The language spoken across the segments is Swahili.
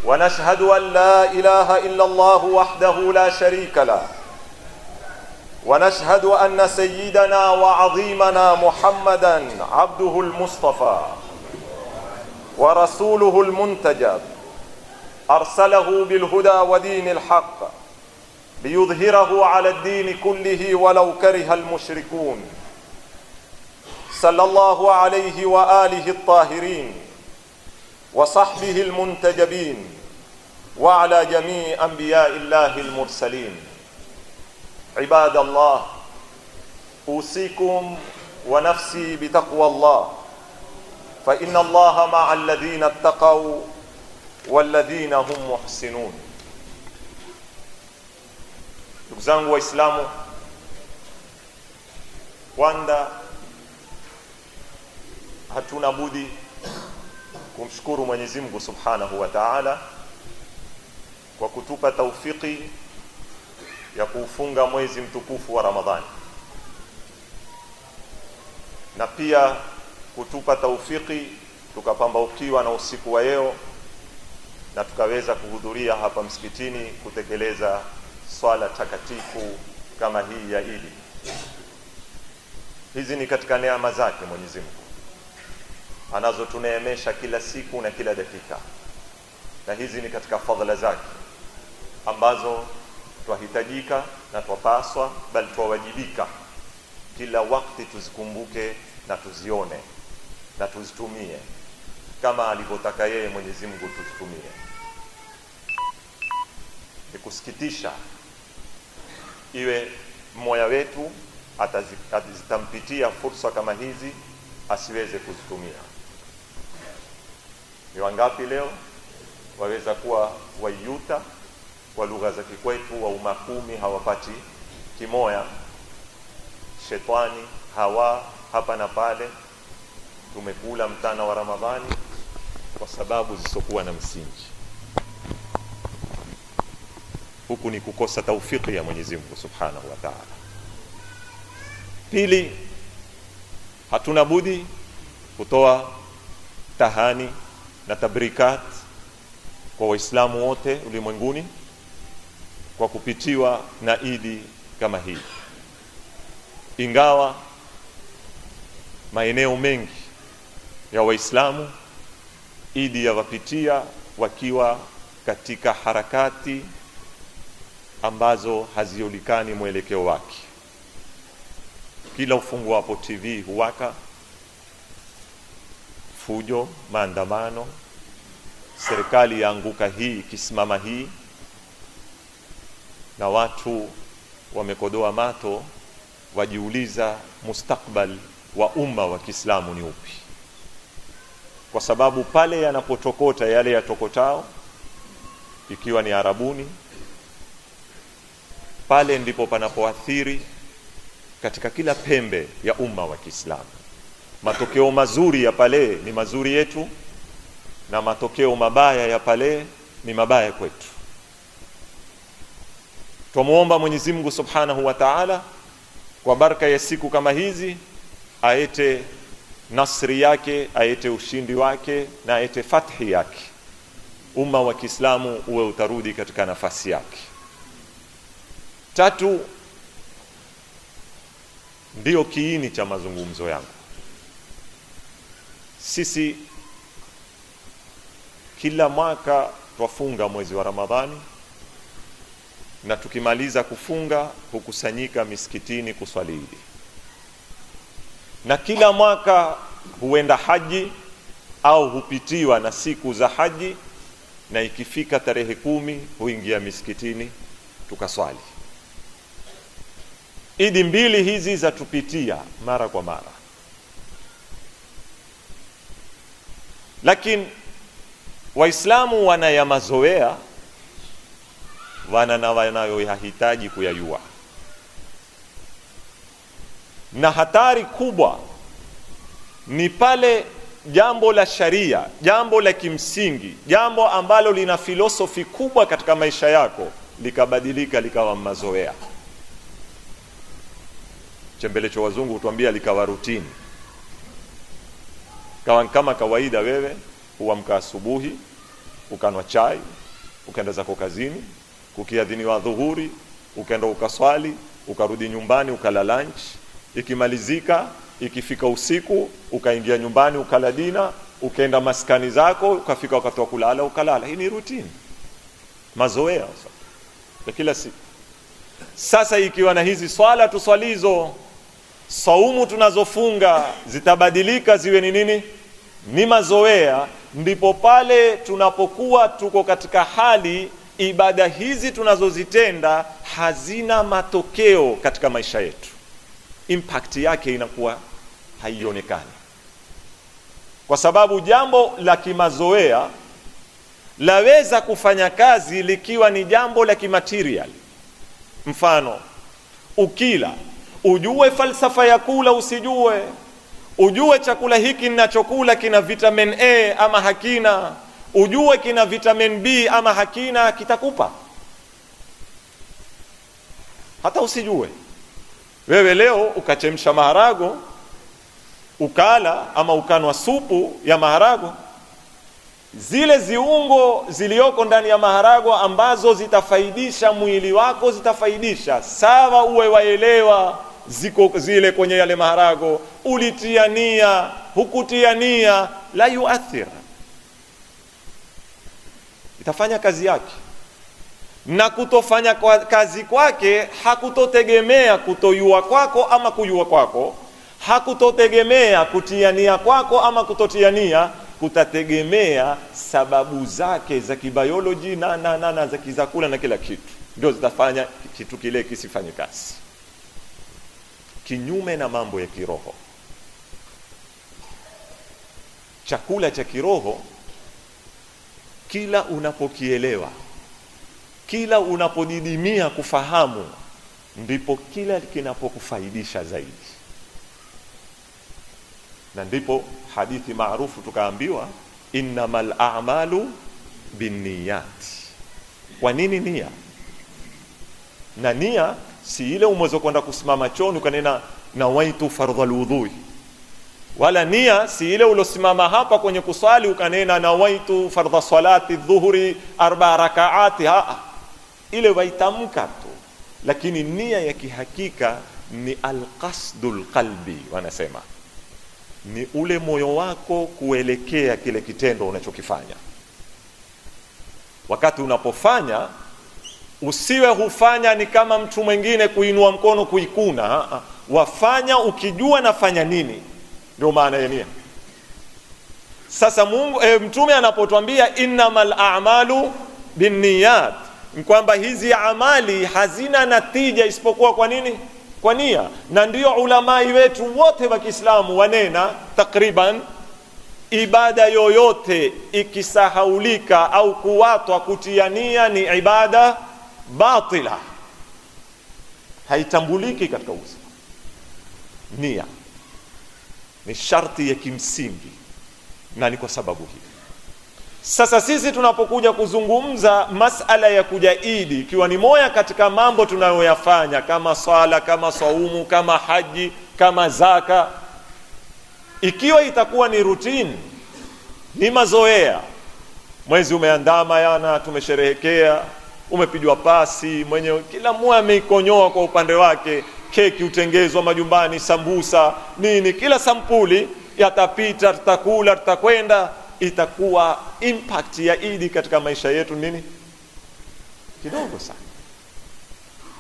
ونشهد أن لا إله إلا الله وحده لا شريك له ونشهد أن سيدنا وعظيمنا محمدا عبده المصطفى ورسوله المنتجب أرسله بالهدى ودين الحق ليظهره على الدين كله ولو كره المشركون صلى الله عليه وآله الطاهرين وصحبه المنتجبين وعلى جميع أنبياء الله المرسلين. عباد الله، أوصيكم ونفسي بتقوى الله، فإن الله مع الذين اتقوا والذين هم محسنون. Ndugu zangu Waislamu, kwanza hatuna budi kumshukuru Mwenyezi Mungu Subhanahu wa Ta'ala kwa kutupa taufiki ya kufunga mwezi mtukufu wa Ramadhani, na pia kutupa taufiki tukapambaukiwa na usiku wa leo na tukaweza kuhudhuria hapa msikitini kutekeleza swala takatifu kama hii ya Idi. Hizi ni katika neema zake Mwenyezi Mungu anazotuneemesha kila siku na kila dakika, na hizi ni katika fadhila zake ambazo twahitajika na twapaswa, bali twawajibika kila wakati tuzikumbuke na tuzione na tuzitumie kama alivyotaka yeye Mwenyezi Mungu tuzitumie. Ni kusikitisha iwe mmoja wetu atazitampitia fursa kama hizi asiweze kuzitumia. Ni wangapi leo waweza kuwa wayuta kwa lugha za kikwetu wa umakumi hawapati kimoya, shetani hawa hapa na pale, tumekula mtana wa Ramadhani kwa sababu zisizokuwa na msingi. Huku ni kukosa taufiki ya Mwenyezi Mungu Subhanahu wa Ta'ala. Pili, hatuna budi kutoa tahani na tabrikat kwa Waislamu wote ulimwenguni kwa kupitiwa na Idi kama hii. Ingawa maeneo mengi ya Waislamu Idi yawapitia wakiwa katika harakati ambazo haziolikani mwelekeo wake. Kila ufunguapo TV huwaka fujo, maandamano, serikali yaanguka hii kisimama hii, na watu wamekodoa mato wajiuliza mustakbal wa umma wa Kiislamu ni upi, kwa sababu pale yanapotokota yale yatokotao, ikiwa ni Arabuni, pale ndipo panapoathiri katika kila pembe ya umma wa Kiislamu. Matokeo mazuri ya pale ni mazuri yetu, na matokeo mabaya ya pale ni mabaya kwetu. Tumuomba Mwenyezi Mungu Subhanahu wa Ta'ala kwa baraka ya siku kama hizi aete nasri yake, aete ushindi wake, na aete fathi yake. Umma wa Kiislamu uwe utarudi katika nafasi yake. Tatu, ndio kiini cha mazungumzo yangu. Sisi kila mwaka twafunga mwezi wa Ramadhani, na tukimaliza kufunga hukusanyika misikitini kuswali Idi. Na kila mwaka huenda haji au hupitiwa na siku za haji, na ikifika tarehe 10 huingia misikitini tukaswali. Idi mbili hizi za tupitia mara kwa mara, lakini Waislamu wanayamazoea, wanayohitaji kuyajua. Na hatari kubwa ni pale jambo la sharia, jambo la kimsingi, jambo ambalo lina filosofi kubwa katika maisha yako likabadilika likawa mazoea. Chembelecho wazungu hutuambia likawa rutini. Kama kawaida wewe huamka asubuhi, ukanwa chai, ukaenda zako kazini, kukiadhiniwa dhuhuri, ukaenda ukaswali, ukarudi nyumbani ukala lunch, ikimalizika, ikifika usiku, ukaingia nyumbani ukala dina, ukaenda maskani zako, ukafika wakati wa kulala ukalala. Hii ni routine, mazoea ya kila siku. Sasa ikiwa na hizi swala tuswalizo, saumu tunazofunga zitabadilika ziwe ni nini? Ni mazoea. Ndipo pale tunapokuwa tuko katika hali ibada hizi tunazozitenda hazina matokeo katika maisha yetu, impact yake inakuwa haionekani, kwa sababu jambo la kimazoea laweza kufanya kazi likiwa ni jambo la kimaterial. Mfano, ukila ujue falsafa ya kula, usijue ujue chakula hiki ninachokula kina vitamin A ama hakina, ujue kina vitamin B ama hakina, kitakupa. Hata usijue wewe, leo ukachemsha maharago ukala, ama ukanwa supu ya maharago, zile ziungo zilioko ndani ya maharago ambazo zitafaidisha mwili wako, zitafaidisha sawa, uwe waelewa ziko zile kwenye yale maharago, ulitiania hukutiania, la yuathir, itafanya kazi yake. Na kutofanya kazi kwake hakutotegemea kutoyua kwako ama kujua kwako, hakutotegemea kutiania kwako ama kutotiania, kutategemea sababu zake za kibiology na za kizakula na kila kitu, ndio zitafanya kitu kile kisifanye kazi. Kinyume na mambo ya kiroho, chakula cha kiroho kila unapokielewa, kila unapodidimia kufahamu, ndipo kila kinapokufaidisha zaidi. Na ndipo hadithi maarufu tukaambiwa, innamal a'malu binniyat. Kwa nini nia? Na nia si ile umeweza kwenda kusimama chooni ukanena nawaitu fardhal wudhu, wala nia si ile ulosimama hapa kwenye kuswali ukanena nawaitu fardha salati dhuhuri 4 rakaati. Ile waitamka tu, lakini nia ya kihakika ni alqasdul qalbi, wanasema ni ule moyo wako kuelekea kile kitendo unachokifanya. Wakati unapofanya, usiwe hufanya ni kama mtu mwingine kuinua mkono kuikuna, wafanya ukijua nafanya nini. Ndio maana ya nia. Sasa mtume anapotuambia innamal a'malu binniyat, kwamba hizi amali hazina natija isipokuwa kwa nini? Kwa nia. Na ndio ulamai wetu wote wa Kiislamu wanena takriban ibada yoyote ikisahaulika au kuwatwa kutia nia ni ibada batila, haitambuliki katika Uislamu. Nia ni sharti ya kimsingi, na ni kwa sababu hii sasa sisi tunapokuja kuzungumza masala ya kuja Idi, ikiwa ni moja katika mambo tunayoyafanya kama swala, kama saumu, kama haji, kama zaka, ikiwa itakuwa ni routine, ni mazoea, mwezi umeandama yana, tumesherehekea, umepigwa pasi, mwenye kila mmoja ameikonyoa kwa upande wake, keki utengezwa majumbani, sambusa, nini, kila sampuli yatapita, tutakula, tutakwenda, itakuwa impact ya Idi katika maisha yetu nini? Kidogo sana.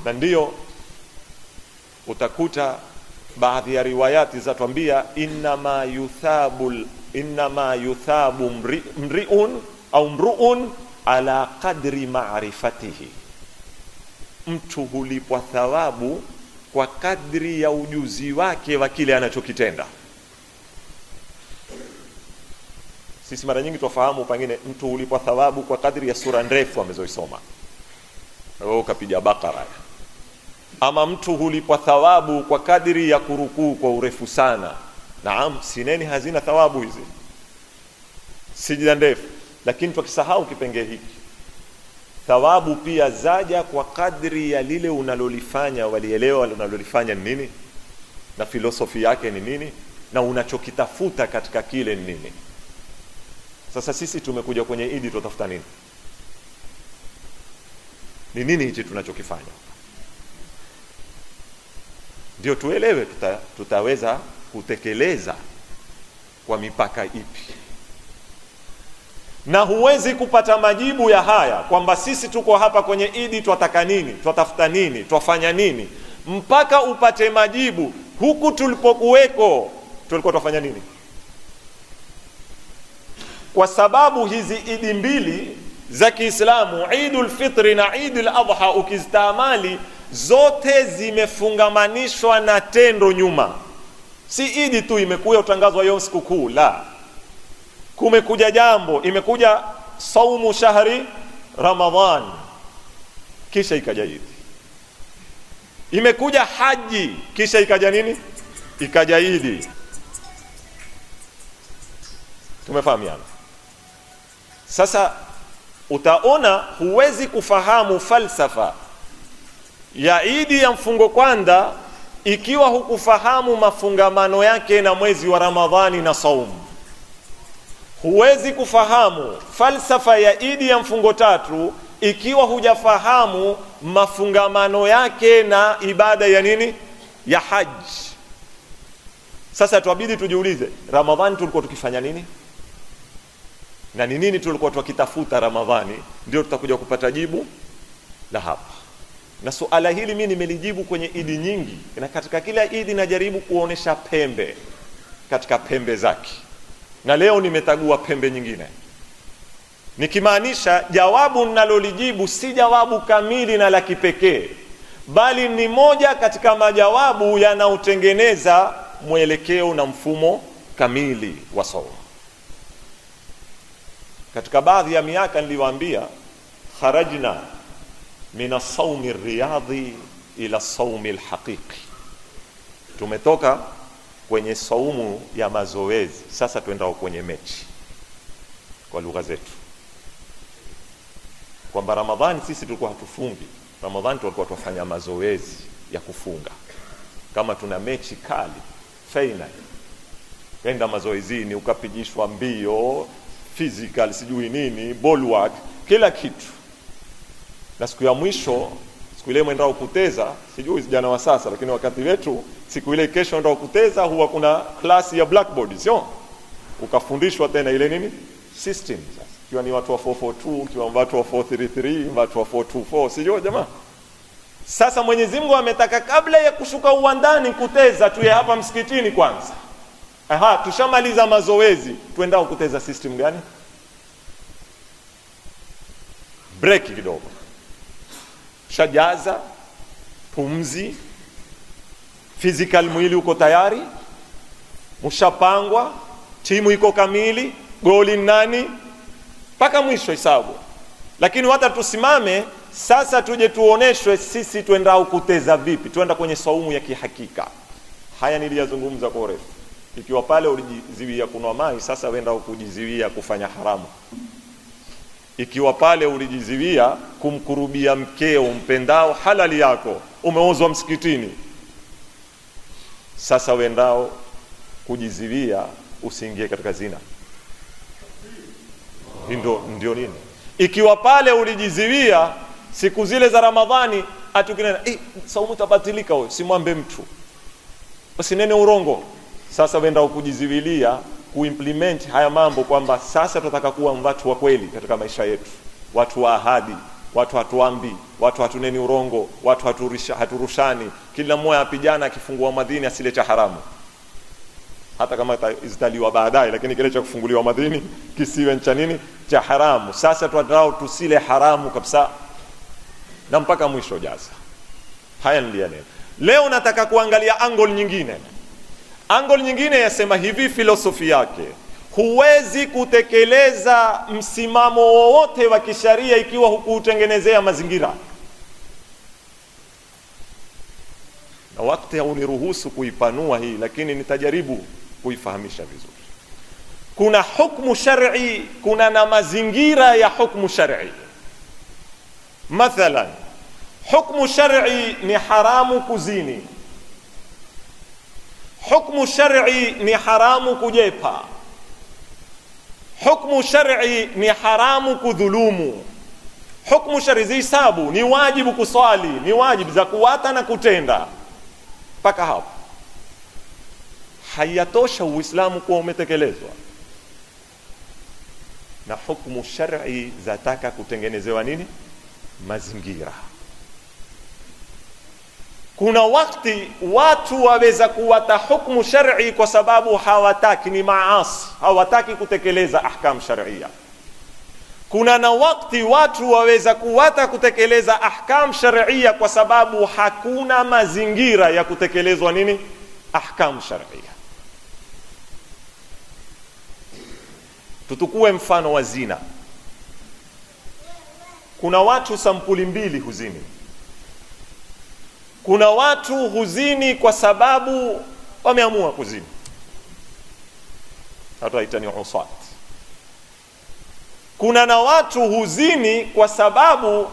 Na ndio utakuta baadhi ya riwayati zatuambia innama yuthabu mri'un au mru'un ala qadri ma'rifatihi, mtu hulipwa thawabu kwa kadri ya ujuzi wake wa kile anachokitenda. Sisi mara nyingi tufahamu pengine mtu hulipwa thawabu kwa kadri ya sura ndefu amezoisoma, wewe ukapiga Bakara, ama mtu hulipwa thawabu kwa kadri ya kurukuu kwa urefu sana. Naam, sineni hazina thawabu hizi, sijida ndefu, lakini tukisahau kipengee hiki, thawabu pia zaja kwa kadri ya lile unalolifanya, walielewa unalolifanya ni nini na filosofi yake ni nini na unachokitafuta katika kile ni nini. Sasa sisi tumekuja kwenye Idi, tutafuta nini? Ni nini hichi tunachokifanya? Ndio tuelewe tutaweza kutekeleza kwa mipaka ipi. Na huwezi kupata majibu ya haya kwamba sisi tuko hapa kwenye Idi twataka nini, twatafuta nini, twafanya nini, mpaka upate majibu huku tulipokuweko tulikuwa twafanya nini. Kwa sababu hizi Idi mbili za Kiislamu, Eidul Fitri na Eidul Adha, ukizitamali zote zimefungamanishwa na tendo nyuma. Si Idi tu imekuja utangazwa yom sikukuu, la, kumekuja jambo, imekuja saumu shahri Ramadhan, kisha ikaja Idi. Imekuja haji, kisha ikaja nini? Ikaja Idi. Tumefahamiana? Sasa utaona huwezi kufahamu falsafa ya Idi ya mfungo kwanza ikiwa hukufahamu mafungamano yake na mwezi wa Ramadhani na saumu. Huwezi kufahamu falsafa ya Idi ya mfungo tatu ikiwa hujafahamu mafungamano yake na ibada ya nini? Ya haji. Sasa tuabidi tujiulize, Ramadhani tulikuwa tukifanya nini? Na ni nini tulikuwa tukitafuta Ramadhani? Ndio tutakuja kupata jibu la hapa. Na suala hili mimi nimelijibu kwenye Idi nyingi, na katika kila Idi najaribu kuonesha pembe katika pembe zake, na leo nimetagua pembe nyingine, nikimaanisha jawabu ninalolijibu si jawabu kamili na la kipekee, bali ni moja katika majawabu yanayotengeneza mwelekeo na mfumo kamili wa saumu. Katika baadhi ya miaka niliwaambia kharajna min as-sawmi ar-riyadhi ila as-sawmi al-haqiqi, tumetoka kwenye saumu ya mazoezi, sasa tuendao kwenye mechi kwa lugha zetu. Kwamba Ramadhani sisi tulikuwa hatufungi, Ramadhani tulikuwa tufanya mazoezi ya kufunga. Kama tuna mechi kali final, kwenda mazoezini, ukapigishwa mbio, physical, sijui nini, ball work, kila kitu. Na siku ya mwisho, siku ile mwendao kuteza, sijui vijana wa sasa, lakini wakati wetu siku ile kesho ndao kuteza huwa kuna klasi ya blackboard, sio? Ukafundishwa tena ile nini? System. Sasa kiwa ni watu wa 442, kiwa watu wa 433, watu wa 424, sijui jamaa. Sasa Mwenyezi Mungu ametaka kabla ya kushuka uwandani kuteza tuye hapa msikitini kwanza. Tushamaliza mazoezi, tuendao kuteza system gani? Break kidogo. Shajaza pumzi, physical, mwili uko tayari, mshapangwa, timu iko kamili, goli nani, paka mwisho hisabu. Lakini hata tusimame sasa tuje tuoneshwe sisi tuendao kuteza vipi, tuenda kwenye saumu ya kihakika. Haya niliyazungumza kwa urefu. Ikiwa pale ulijiziwia kunwa mai, sasa wenda kujiziwia kufanya haramu. Ikiwa pale ulijiziwia kumkurubia mkeo mpendao halali yako, umeozwa msikitini, sasa wendao kujiziwia usiingie katika zina. Ndio nini? Ikiwa pale ulijiziwia siku zile za Ramadhani, atukinena saumu tabatilika, wewe simwambe mtu, usinene urongo. Sasa wendao kujiziwilia kuimplement haya mambo kwamba sasa tunataka kuwa watu wa kweli katika maisha yetu, watu wa ahadi, watu hatuambi, watu hatuneni urongo, watu haturushani, kila mmoja apijana akifungua madini asileta haramu, hata kama izitaliwa baadaye, lakini kile cha kufunguliwa madini kisiwe cha nini, cha haramu. Sasa tunataka tusile haramu kabisa na mpaka mwisho jaza. Haya ndio leo nataka kuangalia angle nyingine. Angle nyingine yasema hivi, filosofi yake, huwezi kutekeleza msimamo wowote wa kisharia ikiwa hukutengenezea mazingira. Na wakati hauniruhusu kuipanua hii, lakini nitajaribu kuifahamisha vizuri. Kuna hukumu shar'i, kuna na mazingira ya hukumu shar'i. Mathalan, hukumu shar'i ni haramu kuzini. Hukumu shar'i ni haramu kujepa. hukmu shar'i ni haramu kudhulumu. Hukmu shar'i zisabu ni wajibu kuswali, ni wajibu za kuwata na kutenda. Paka hapo hayatosha Uislamu kuwa umetekelezwa, na hukmu shar'i zataka kutengenezewa nini? Mazingira. Kuna wakati watu waweza kuwata hukmu shar'i kwa sababu hawataki, ni maasi, hawataki kutekeleza ahkam shar'ia. Kuna na wakati watu waweza kuwata kutekeleza ahkam shar'ia kwa sababu hakuna mazingira ya kutekelezwa nini? Ahkam shar'ia. Tutukue mfano wa zina. Kuna watu sampuli mbili huzini. Kuna watu huzini kwa sababu wameamua kuzini, hata itani usat. Kuna na watu huzini kwa sababu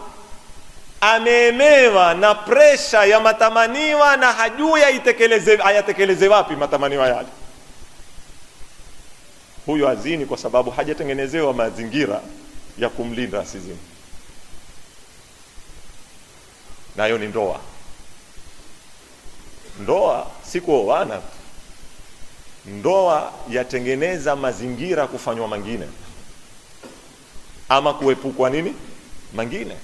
ameemewa na presha ya matamaniwa na hajui ayatekeleze wapi matamaniwa yale. Huyo azini kwa sababu hajatengenezewa mazingira ya kumlinda asizini. Nayo ni ndoa. Ndoa si kuoana. Ndoa yatengeneza mazingira kufanywa mengine ama kuepukwa nini? Mengine.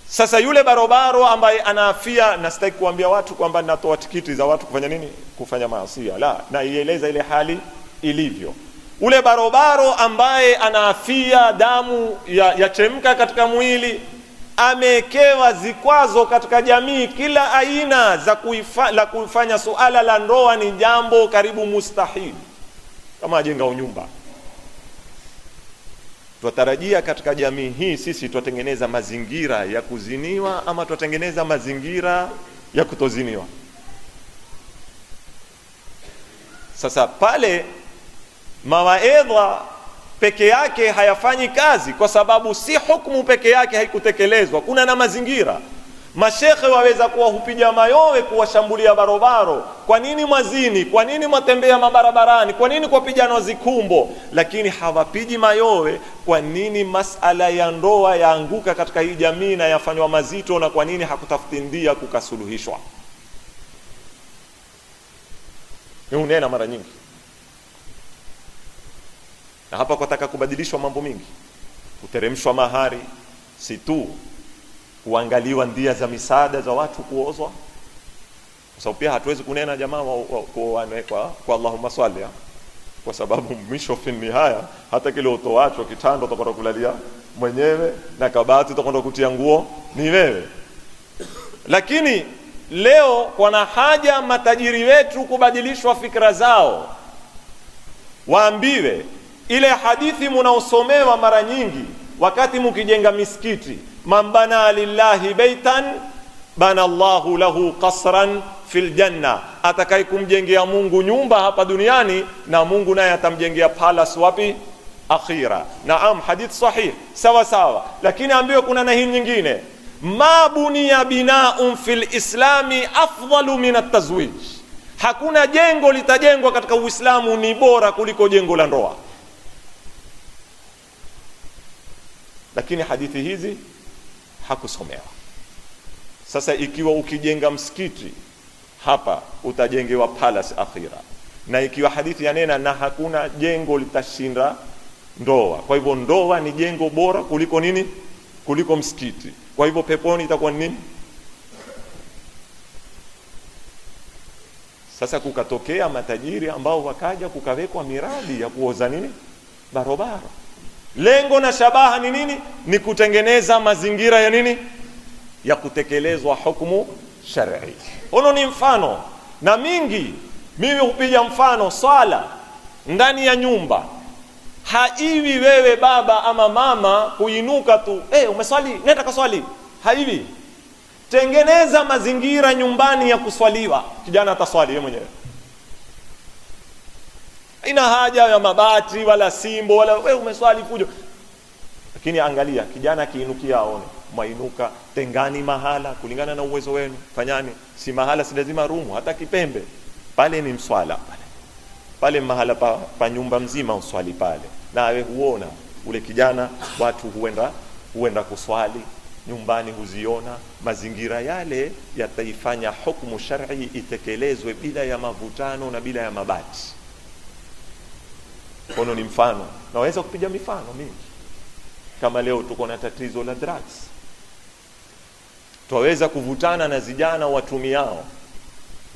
Sasa yule barobaro ambaye anaafia, na sitaki kuambia watu kwamba natoa tikiti za watu kufanya nini? Kufanya maasi. La, na ieleza ile hali ilivyo. Ule barobaro ambaye anaafia, damu yachemka katika mwili, amekewa zikwazo katika jamii kila aina za kufanya suala la ndoa ni jambo karibu mustahili. Kama ajenga unyumba, tutarajia katika jamii hii sisi tutengeneza mazingira ya kuziniwa ama tutengeneza mazingira ya kutoziniwa? Sasa pale mawaidha peke yake hayafanyi kazi, kwa sababu si hukumu peke yake haikutekelezwa, kuna na mazingira. Mashekhe waweza kuwa hupiga mayowe kuwashambulia barobaro, kwa nini mwazini, kwa nini mwatembea mabarabarani, kwa nini kwa pijana zikumbo, lakini hawapigi mayowe kwa nini masala ya ndoa yaanguka katika hii jamii na yafanywa mazito, na kwa nini hakutafuti ndia kukasuluhishwa. Ni unena mara nyingi. Na hapa kutaka kubadilishwa mambo mingi, kuteremshwa mahari, si tu kuangaliwa ndia za misaada za watu kuozwa, kwa sababu pia hatuwezi kunena jamaa kwa Allahumma swali, kwa sababu mwisho fi nihaya hata kile utoacho kitando utakwenda kulalia mwenyewe na kabati utakwenda kutia nguo ni wewe. Lakini leo kuna haja matajiri wetu kubadilishwa fikra zao, waambiwe ile hadithi munaosomewa mara nyingi wakati mukijenga misikiti, man bana lillahi baitan bana Allahu lahu qasran fil janna, atakai kumjengea Mungu nyumba hapa duniani na Mungu naye atamjengea palace wapi? Akhira. Naam, hadith sahih, sawa sawa. Lakini ambiwe kuna na hii nyingine, ma buniya bina'un fil islami afdalu min at-tazwij, hakuna jengo litajengwa katika Uislamu ni bora kuliko jengo la ndoa. Lakini hadithi hizi hakusomewa. Sasa ikiwa ukijenga msikiti hapa utajengewa palace akhira, na ikiwa hadithi yanena na hakuna jengo litashinda ndoa, kwa hivyo ndoa ni jengo bora kuliko nini? Kuliko msikiti. Kwa hivyo peponi itakuwa nini? Sasa kukatokea matajiri ambao wakaja kukawekwa miradi ya kuoza nini? Barobaro. Lengo na shabaha ni nini? Ni kutengeneza mazingira ya nini? Ya kutekelezwa hukumu shar'i. Ono ni mfano na mingi. Mimi hupiga mfano swala ndani ya nyumba. Haiwi wewe baba ama mama kuinuka tu, umeswali, nenda kaswali. Haiwi. Tengeneza mazingira nyumbani ya kuswaliwa. Kijana ataswali yeye mwenyewe. Haina haja ya mabati wala simbo wala wewe umeswali fujo. Lakini angalia kijana kiinukia aone, mwainuka, tengani mahala kulingana na uwezo wenu. Fanyani, si mahala si lazima rumu, hata kipembe. Pale ni mswala pale. pale mahala pa nyumba mzima uswali pale, nawe huona ule kijana, watu huenda kuswali nyumbani, huziona mazingira yale yataifanya hukumu shar'i itekelezwe bila ya mavutano na bila ya mabati. Kono ni mfano, naweza kupiga mifano mingi. Kama leo tuko na tatizo la drugs, twaweza kuvutana na vijana watumiao,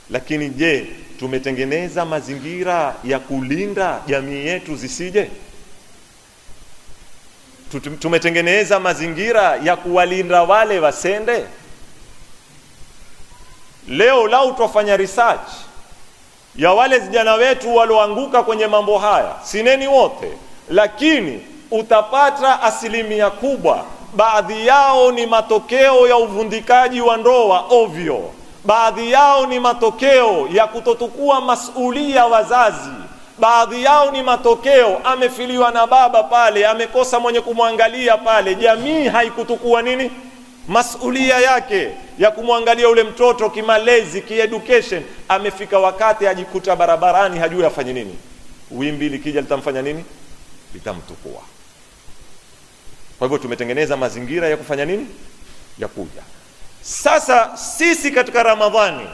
lakini je, tumetengeneza mazingira ya kulinda jamii yetu zisije? Tumetengeneza mazingira ya kuwalinda wale wasende? Leo lau twafanya research ya wale vijana wetu walioanguka kwenye mambo haya, sineni wote, lakini utapata asilimia kubwa baadhi yao ni matokeo ya uvundikaji wa ndoa ovyo, baadhi yao ni matokeo ya kutotukua masulia wazazi, baadhi yao ni matokeo amefiliwa na baba pale, amekosa mwenye kumwangalia pale, jamii haikutukua nini masulia yake ya kumwangalia ule mtoto kimalezi, kieducation. Amefika wakati ajikuta barabarani, hajui afanye nini. Wimbi likija litamfanya nini? Litamtukua. Kwa hivyo tumetengeneza mazingira ya kufanya nini? Ya kuja. Sasa sisi katika Ramadhani,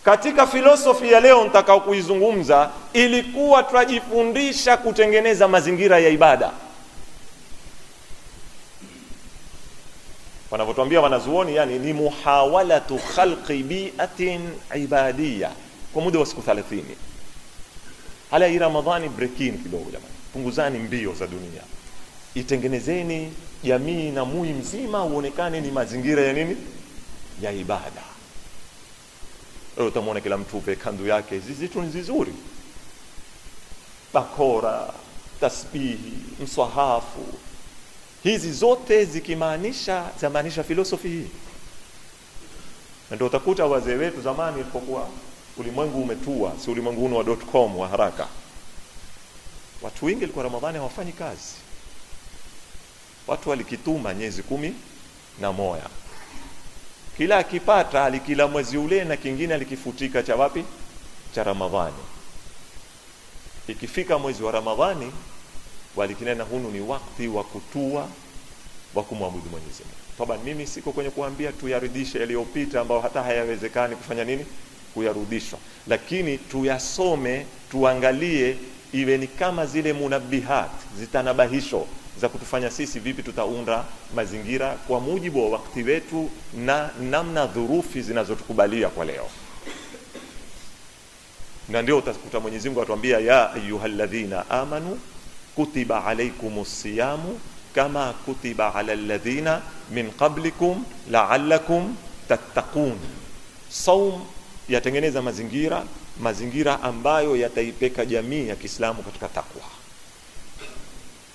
katika filosofi ya leo nitakao kuizungumza, ilikuwa tunajifundisha kutengeneza mazingira ya ibada. Wanavyotuambia wanazuoni, yani ni muhawalatu khalqi bi'atin ibadiyya kwa muda wa siku 30. Hala hii Ramadhani breaking kidogo jamani. Punguzani mbio za dunia. Itengenezeni jamii na mui mzima uonekane ni mazingira ya nini? Ya ibada. Utamwona kila mtu pe kandu yake, zitu ni zizuri. Bakora, tasbihi, mswahafu. Hizi zote zamaanisha filosofi hii. Ndio utakuta wazee wetu zamani ilipokuwa ulimwengu umetua, si ulimwengu wa .com wa haraka. Watu wengi walikuwa Ramadhani hawafanyi kazi. Watu walikituma miezi 11. Kila akipata alikila mwezi ule na kingine alikifutika cha wapi? Cha Ramadhani. Ikifika mwezi wa Ramadhani walikinena hunu ni wakati wa kutua wa kumwabudu Mwenyezi Mungu. Toba, mimi siko kwenye kuambia tuyarudishe yaliyopita ambao hata hayawezekani kufanya nini? Kuyarudishwa. Lakini tuyasome, tuangalie, iwe ni kama zile munabihat, zitanabahisho za kutufanya sisi vipi tutaunda mazingira kwa mujibu wa wakati wetu na namna dhurufi zinazotukubalia kwa leo. Na ndio utakuta Mwenyezi Mungu atuambia, ya ayyuhalladhina amanu kutiba alaykumus siyamu kama kutiba ala alladhina min qablikum la'allakum tattaqun. Saum yatengeneza mazingira ambayo yataipeka jamii ya Kiislamu katika takwa.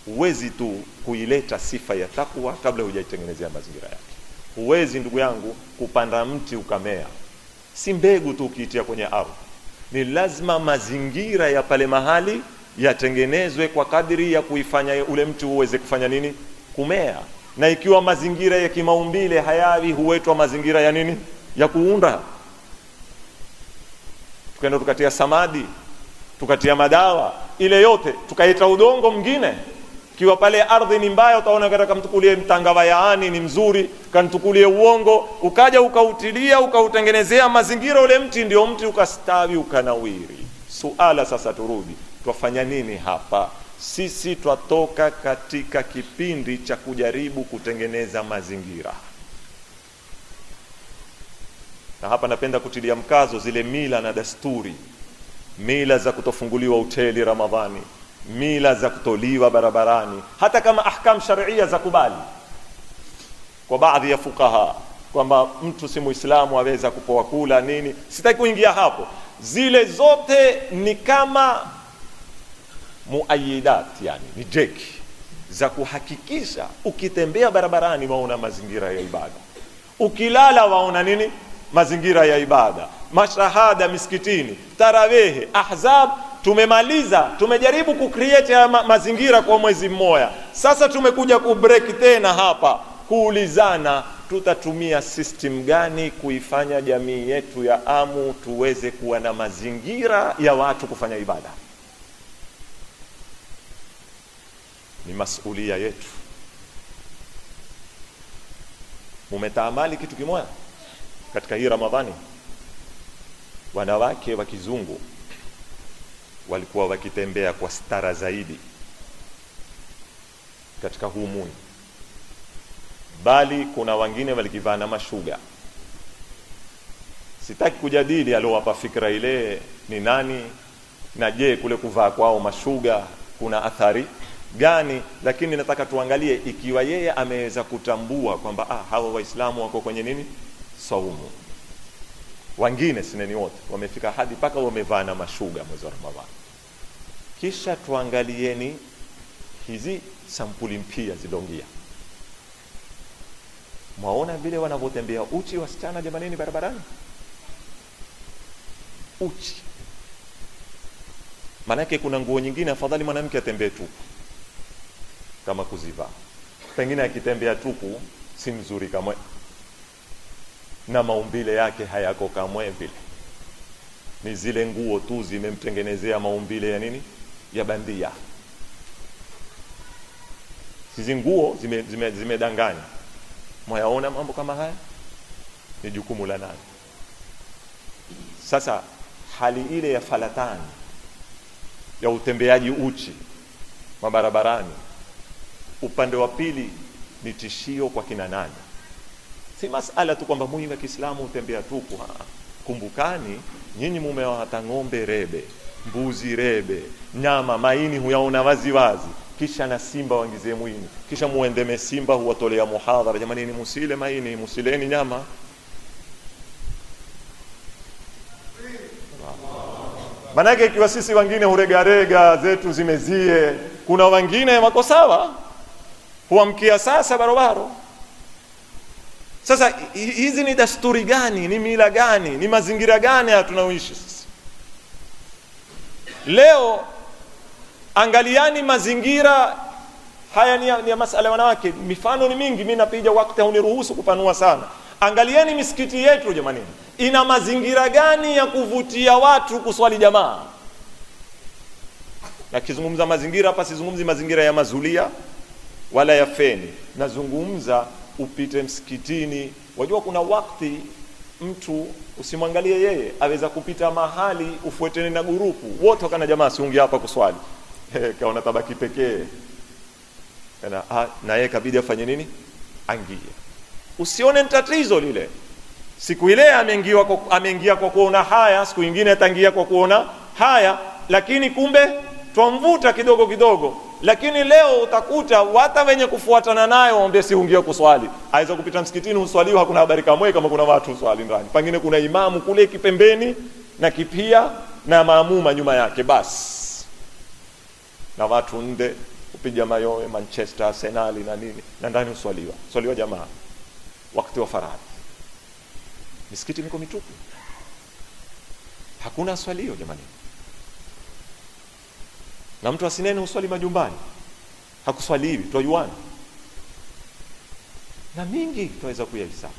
Huwezi tu kuileta sifa ya takwa kabla hujaitengenezea mazingira yake. Huwezi ndugu yangu kupanda mti ukamea, si mbegu tu ukiitia kwenye ardhi. Ni lazima mazingira ya pale mahali yatengenezwe kwa kadri ya kuifanya ule mti uweze kufanya nini? Kumea. Na ikiwa mazingira ya kimaumbile hayawi, huwetwa mazingira ya nini? Ya kuunda. Tukaenda tukatia samadi, tukatia madawa, ile yote tukaita udongo mwingine. Kiwa pale ardhi ni mbaya, utaona katika mtukulie mtanga wa yaani ni mzuri, kantukulie uongo, ukaja ukautilia, ukautengenezea mazingira ule mti, ndio mti ukastawi, ukanawiri. Suala sasa turudi, twafanya nini hapa? Sisi twatoka katika kipindi cha kujaribu kutengeneza mazingira. Na hapa napenda kutilia mkazo zile mila na desturi. Mila za kutofunguliwa hoteli Ramadhani, mila za kutoliwa barabarani, hata kama ahkam sharia za kubali kwa baadhi ya fukaha kwamba mtu si Muislamu aweza kupoa kula nini, sitaki kuingia hapo. Zile zote ni kama muayidat, yani ni jeki za kuhakikisha ukitembea barabarani waona mazingira ya ibada, ukilala waona nini? Mazingira ya ibada. Mashahada miskitini, tarawehe, ahzab, tumemaliza, tumejaribu kucreate mazingira kwa mwezi mmoja. Sasa tumekuja kubreak tena hapa kuulizana, tutatumia system gani kuifanya jamii yetu ya Amu tuweze kuwa na mazingira ya watu kufanya ibada. Ni masulia yetu. Mumetaamali kitu kimoja katika hii Ramadhani? Wanawake wa kizungu walikuwa wakitembea kwa stara zaidi katika huu muni, bali kuna wengine walikivaa na mashuga. Sitaki kujadili alowapa fikra ile ni nani, na je kule kuvaa kwao mashuga kuna athari gani, lakini nataka tuangalie ikiwa yeye ameweza kutambua kwamba hawa Waislamu wako kwenye nini, saumu. Wengine sineni wote wamefika hadi paka wamevaa na mashuga mwezi wa Ramadhani. Kisha tuangalieni hizi sampuli mpya zilongia. Mwaona vile wanavyotembea uchi wasichana jamanini barabarani? Uchi. Manake kuna nguo nyingine afadhali mwanamke atembee tupu kama kuzivaa. Pengine akitembea tupu si mzuri kamwe, na maumbile yake hayako kamwe vile. Ni zile nguo tu zimemtengenezea maumbile ya nini, ya bandia. Hizi nguo zimedanganya. Mwayaona mambo kama haya? Ni jukumu la nani? Sasa hali ile ya falatani ya utembeaji uchi mabarabarani, upande wa pili ni tishio kwa kina nani? Si masala tu kwamba muhimu wa Kiislamu utembea tupu. Kumbukani nyinyi mumewata ng'ombe rebe, mbuzi rebe, nyama maini huyaona wazi wazi, kisha na simba wangizie mwini, kisha muendeme simba huwatolea muhadhara, jamani ni musile maini, musileni nyama. Manake ikiwa sisi wengine huregarega zetu zimezie, kuna wengine wako sawa huamkia sasa barobaro. Sasa hizi ni dasturi gani, ni mila gani, ni mazingira gani ya tunaoishi sisi leo? Angaliani mazingira haya ni ya masala wanawake. Mifano ni mingi, mimi napiga wakati hauniruhusu kupanua sana. Angalieni misikiti yetu jamani, ina mazingira gani ya kuvutia watu kuswali jamaa? Na kizungumza mazingira hapa sizungumzi mazingira ya mazulia wala ya feni, nazungumza upite msikitini. Wajua kuna wakati mtu usimwangalie yeye, aweza kupita mahali ufuatene na gurupu wote wakana jamaa siungi hapa kuswali kaona tabaki pekee na yeye kabidi afanye nini, angie. Usione tatizo lile. Siku ile ameingia kwa kuona haya, siku nyingine atangia kwa kuona haya, lakini kumbe twamvuta kidogo kidogo. Lakini leo utakuta wata wenye kufuatana nayo ombe siungie kuswali. Aweza kupita msikitini uswaliwa, hakuna habari kamwe kama kuna watu uswali ndani. Pengine kuna imamu kule kipembeni na kipia na maamuma nyuma yake basi. Na watu nde kupiga mayowe Manchester, Arsenal na nini, na ndani uswaliwa jamaa wakati wa faradhi. Misikiti miko mitupu, hakuna swalio jamani. Na mtu asinene uswali majumbani, hakuswaliwi, tujuana. Na mingi tuweza kuyahesabu.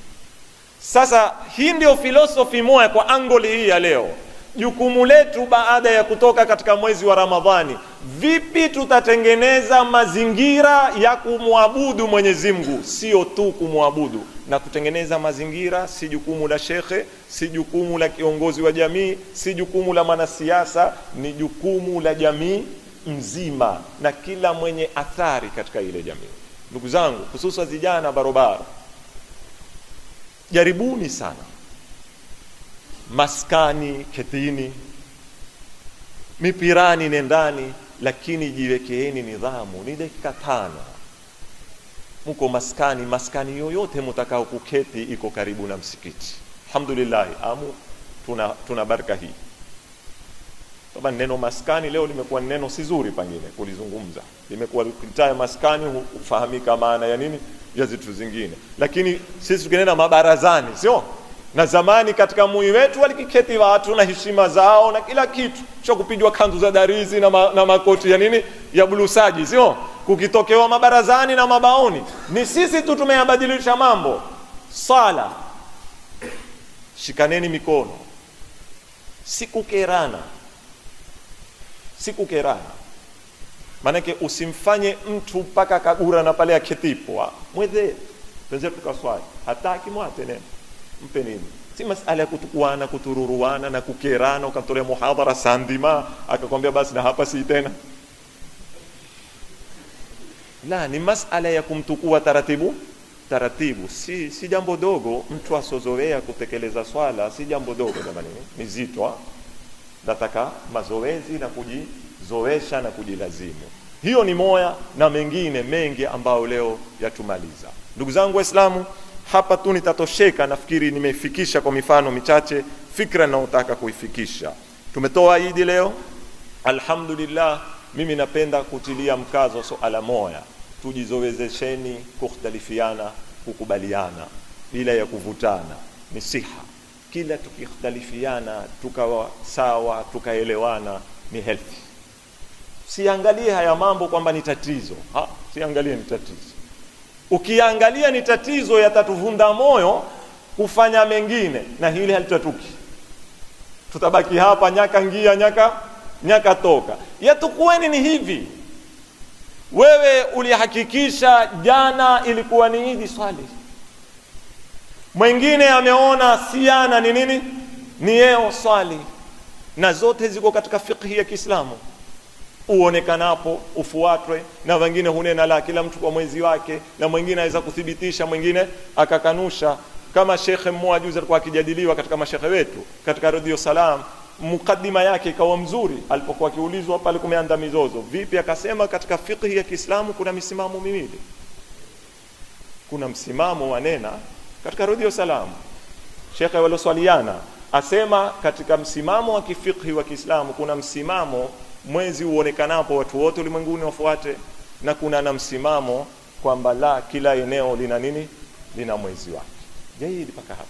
Sasa hii ndio philosophy moja kwa angle hii ya leo. Jukumu letu baada ya kutoka katika mwezi wa Ramadhani, vipi tutatengeneza mazingira ya kumwabudu Mwenyezi Mungu, sio tu kumwabudu. Na kutengeneza mazingira si jukumu la shekhe, si jukumu la kiongozi wa jamii, si jukumu la mwanasiasa, ni jukumu la jamii mzima na kila mwenye athari katika ile jamii. Ndugu zangu, hususan vijana barobara, jaribuni sana maskani, ketini, mipirani nendani, lakini jiwekeeni nidhamu. Ni dakika 5 mko maskani yoyote mtakao kuketi iko karibu na msikiti. Alhamdulillah, Amu tuna baraka hii. Toba neno maskani leo limekuwa neno si zuri pengine kulizungumza. Limekuwa kitaya maskani ufahamika maana ya nini ya vitu zingine. Lakini sisi tukinena mabarazani, sio? Na zamani katika mui wetu walikiketi watu na heshima zao na kila kitu. Sio kupigwa kanzu za darizi na makoti ya nini ya bulusaji, sio? Kukitokewa mabarazani na mabaoni. Ni sisi tu tumeyabadilisha mambo. sala, shikaneni mikono, sikukerana. Manake usimfanye mtu mpaka kagura na pale aketipo mweze tuanze tukaswali hataki mwate neno mpe nini. Si masala ya kutukuana, kutururuana na kukerana ukamtolea muhadhara sandima akakwambia basi na hapa si tena. La, ni masala ya kumtukua taratibu. Si jambo dogo. Mtu asozoea kutekeleza swala si jambo dogo jamani, ni zito. Nataka mazoezi na kujizoesha na kujilazimu. Hiyo ni moya na mengine mengi ambayo leo yatumaliza. Ndugu zangu Waislamu, hapa tu nitatosheka, nafikiri nimefikisha kwa mifano michache fikra ninayotaka kuifikisha. Tumetoa Idi leo, alhamdulillah. Mimi napenda kutilia mkazo swala moja, tujizowezesheni kukhtalifiana, kukubaliana bila ya kuvutana. Ni siha, kila tukikhtalifiana tukawa sawa, tukaelewana, ni healthy. Siangalie haya mambo kwamba ni tatizo. Siangalie ni tatizo. Ukiangalia ni tatizo, yatatuvunda moyo kufanya mengine, na hili halitatuki. Tutabaki hapa nyaka ngia nyaka toka. Yatukueni ni hivi. Wewe ulihakikisha jana ilikuwa ni Idi, swali. Mwingine ameona siana ni nini? Ni yeo, swali. Na zote ziko katika fiqhi ya Kiislamu. Uonekanapo ufuatwe, na wengine hunena la kila mtu kwa mwezi wake, na mwingine aweza kuthibitisha, mwingine akakanusha. Kama shekhe mmoja juzi alikuwa akijadiliwa katika mashekhe wetu katika Radio Salam, mukaddima yake ikawa mzuri. Alipokuwa akiulizwa pale kumeanda mizozo vipi, akasema katika fiqhi ya Kiislamu kuna misimamo miwili. Kuna msimamo wanena katika Radio Salam, shekhe waloswaliana asema katika msimamo wa kifiqhi wa Kiislamu kuna msimamo mwezi uonekanapo watu wote ulimwenguni wafuate, na kuna na msimamo kwamba la kila eneo lina nini, lina mwezi wake. Jaidi paka hapa.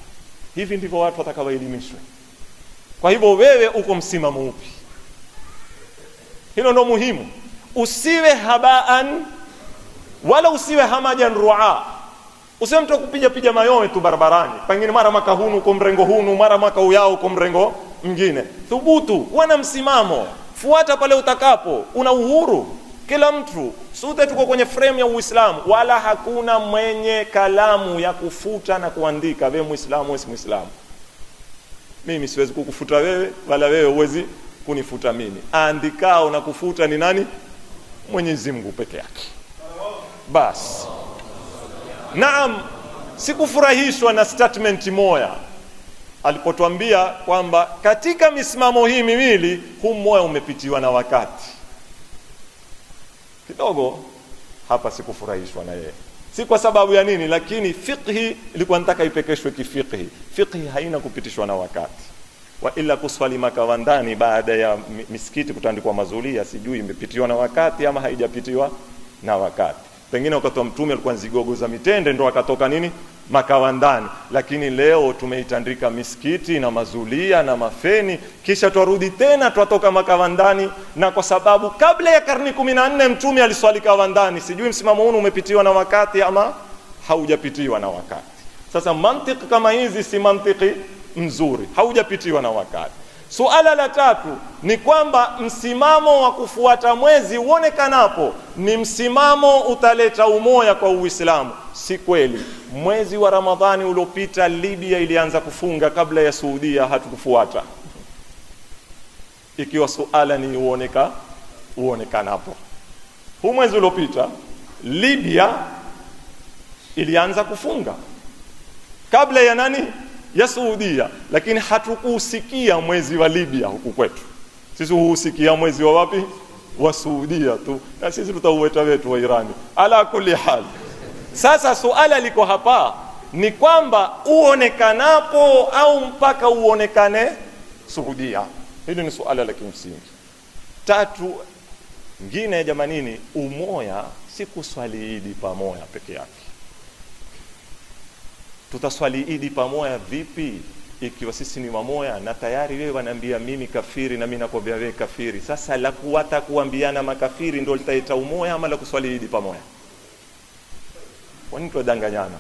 Hivi ndivyo watu watakaoelimishwe. Kwa hivyo wewe uko msimamo upi? Hilo ndo muhimu. Usiwe habaan wala usiwe hamajan ru'a. Usiwe mtu kupiga mayowe tu barabarani. Pengine mara maka hunu uko mrengo hunu, mara maka uyao uko mrengo mwingine. Thubutu, wana msimamo. Fuata pale utakapo, una uhuru. Kila mtu, sote tuko kwenye frame ya Uislamu, wala hakuna mwenye kalamu ya kufuta na kuandika wewe Muislamu wewe si Muislamu. Mimi siwezi kukufuta wewe, wala wewe huwezi kunifuta mimi. Andikao na kufuta ni nani? Mwenyezi Mungu peke yake. Bas. Naam, sikufurahishwa na statement moja alipotuambia kwamba katika misimamo hii miwili huu moyo umepitiwa na wakati. Kidogo hapa sikufurahishwa na yeye. Si kwa sababu ya nini, lakini fiqhi ilikuwa nataka ipekeshwe kifiqhi. Fiqhi haina kupitishwa na wakati. Wa ila kuswali makawandani baada ya misikiti kutandikwa mazulia, sijui imepitiwa na wakati ama haijapitiwa na wakati. Pengine wakati wa Mtume alikuwa nzigogo za mitende ndo akatoka nini makawandani, lakini leo tumeitandika misikiti na mazulia na mafeni, kisha twarudi tena twatoka makawandani. Na kwa sababu kabla ya karni 14 Mtume aliswali kawandani, sijui msimamo huu umepitiwa na wakati ama haujapitiwa na wakati. Sasa mantiki kama hizi si mantiki mzuri, haujapitiwa na wakati. Suala la tatu ni kwamba msimamo wa kufuata mwezi uonekanapo ni msimamo utaleta umoja kwa Uislamu. Si kweli. Mwezi wa Ramadhani uliopita Libya ilianza kufunga kabla ya Saudia, hatukufuata. Ikiwa suala ni uonekanapo. Huu mwezi uliopita Libya ilianza kufunga kabla ya nani? Ya Saudia, lakini hatukusikia mwezi wa Libya huku kwetu. Sisi husikia mwezi wa wapi? Wa Saudia tu. Na sisi tutauweta wetu wa Irani. Ala kulli hal. Sasa suala liko hapa ni kwamba uonekanapo au mpaka uonekane Saudia. Hili ni suala la kimsingi. Tatu ngine jamanini, umoja si kuswali Idi pamoja peke yake. Tutaswali Idi pamoja vipi ikiwa sisi ni wamoja na tayari wewe wanaambia mimi kafiri na mimi nakwambia wewe kafiri? Sasa la kuwata kuambiana makafiri ndio litaita umoja ama la kuswali Idi pamoja? Kwa nini tudanganyana?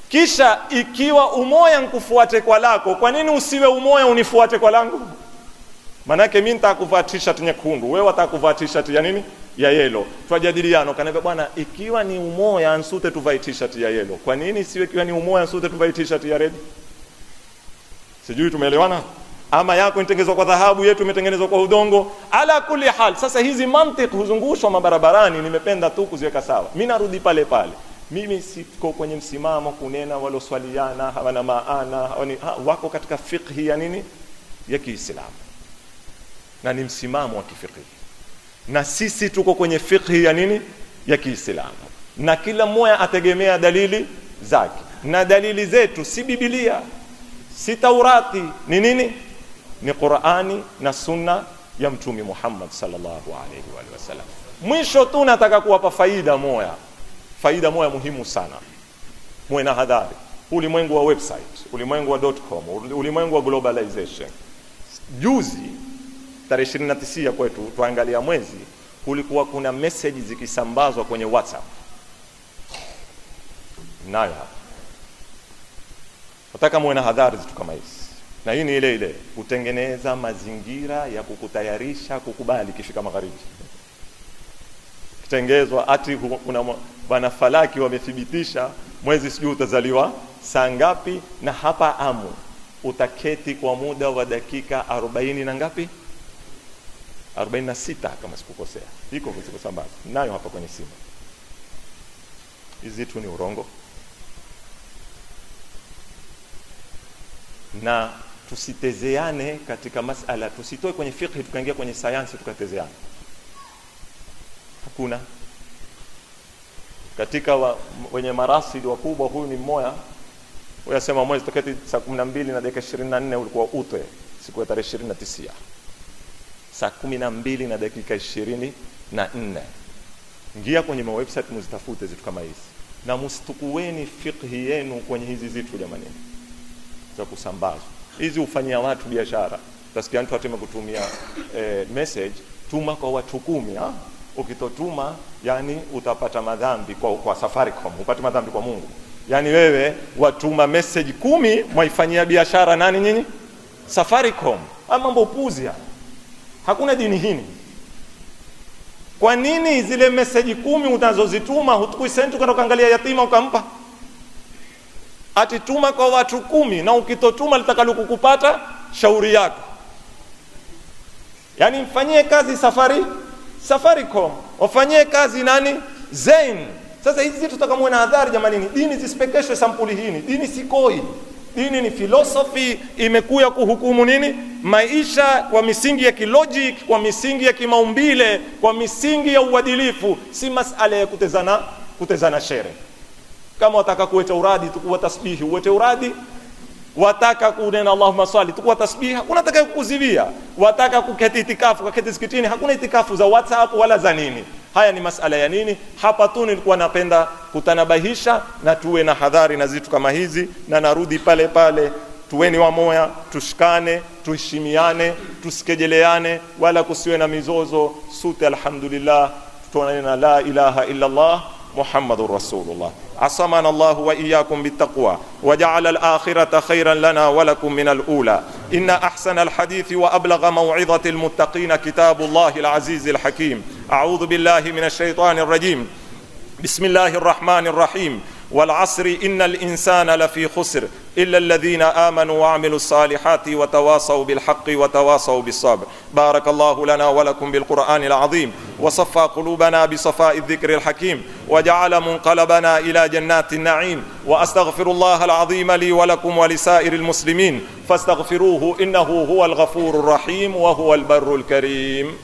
Kisha ikiwa umoya nkufuate kwa lako, kwa nini usiwe umoya unifuate kwa langu? Manake mimi nitakuvaa t-shirt nyekundu, wewe utakuvaa t-shirt ya nini? Ya yellow. Twajadiliana, kaniambia bwana, ikiwa ni umoya nsute tuvae t-shirt ya yellow, kwa nini siwe ikiwa ni umoya nsute tuvae t-shirt ya red? Sijui tumeelewana? Ama yako nitengenezwa kwa dhahabu, yetu imetengenezwa kwa udongo. Ala kulli hal, sasa hizi mantiki huzungushwa mabarabarani, nimependa tu kuziweka sawa. Mimi narudi pale pale. Mimi siko kwenye msimamo kunena waloswaliana hawana maana, wako katika fiqhi ya nini? Ya Kiislamu. Na ni msimamo wa kifiqhi. Na sisi tuko kwenye fiqhi ya nini? Ya Kiislamu. Na kila mmoja ategemea dalili zake. Na dalili zetu si Biblia, si Taurati, ni nini? Ni Qur'ani na Sunna ya Mtume Muhammad sallallahu alaihi wa sallam. Mwisho tu nataka kuwapa faida moja muhimu sana. Muwe na hadhari. Ulimwengu wa website, ulimwengu wa .com, ulimwengu wa globalization. Juzi tarehe 29 kwetu tuangalia mwezi, kulikuwa kuna message zikisambazwa kwenye WhatsApp. Nayo nataka muwe na hadhari zitu kama hizi. Na hii ni ile kutengeneza mazingira ya kukutayarisha kukubali kifika magharibi. Kitengezwa ati kuna bwana falaki wamethibitisha mwezi sijui utazaliwa saa ngapi, na hapa amu utaketi kwa muda wa dakika 40 na ngapi? 46 kama sikukosea. Iko kusambaza. Nayo hapa kwenye simu. Hizi tu ni urongo. Na tusitezeane katika masala, tusitoe kwenye fiqh tukaingia kwenye sayansi tukatezeana. Hakuna. Katika wenye marasidi wakubwa, huyu ni mmoja, huyu asema mwezi toketi saa 12 na dakika 24 ulikuwa utwe siku ya tarehe 29. Saa 12 na dakika 24. Ingia kwenye website muzitafute zitu kama hizi. Na msitukueni fiqhi yenu kwenye hizi zitu jamani. Za kusambazwa. Hizi ufanyia watu biashara. Utasikia mtu atakayokutumia message, tuma kwa watu 10, ukitotuma yani utapata madhambi kwa Safaricom, upate madhambi kwa Mungu. Yani wewe watuma message 10 mwaifanyia biashara nani nyinyi? Safaricom. Mambo upuzi. Hakuna dini hii. Kwa nini zile message 10 utazozituma hutukui senti kwenda kuangalia yatima ukampa? Atituma kwa watu 10, na ukitotuma litakalokukupata shauri yako. Yani mfanyie kazi Safaricom, wafanyie kazi nani? Zain. Sasa hizi zitu tutakamwe na hadhari jamani. Dini zispekeshwe sampuli hii. Dini sikoi. Dini ni philosophy, imekuja kuhukumu nini? Maisha kwa misingi ya kilogic, kwa misingi ya kimaumbile, kwa misingi ya uadilifu, si masala ya kutezana shere. Kama wataka kuweta uradi tukuwa tasbihi, uwete uradi. Wataka kunena Allahumma salli tukuwa tasbihi, hakuna atakaye kukuzibia. Wataka kuketi itikafu, kuketi msikitini, hakuna itikafu za WhatsApp wala za nini. Haya ni masala ya nini? Hapa tu nilikuwa napenda kutanabahisha na tuwe na hadhari na zitu kama hizi. Na narudi pale pale, tuweni wa moya, tushikane, tuheshimiane, tusikejeleane, wala kusiwe na mizozo. Sote alhamdulillah tutonana la ilaha illa Allah Muhammadur Rasulullah. عصمنا الله وإياكم بالتقوى وجعل الآخرة خيرا لنا ولكم من الأولى. إن أحسن الحديث وأبلغ موعظة المتقين كتاب الله العزيز الحكيم. أعوذ بالله من الشيطان الرجيم. بسم الله الرحمن الرحيم. والعصر إن الإنسان لفي خسر إلا الذين آمنوا وعملوا الصالحات وتواصوا بالحق وتواصوا بالصبر. بارك الله لنا ولكم بالقرآن العظيم وصفى قلوبنا بصفاء الذكر الحكيم وجعل منقلبنا إلى جنات النعيم. وأستغفر الله العظيم لي ولكم ولسائر المسلمين فاستغفروه إنه هو الغفور الرحيم وهو البر الكريم.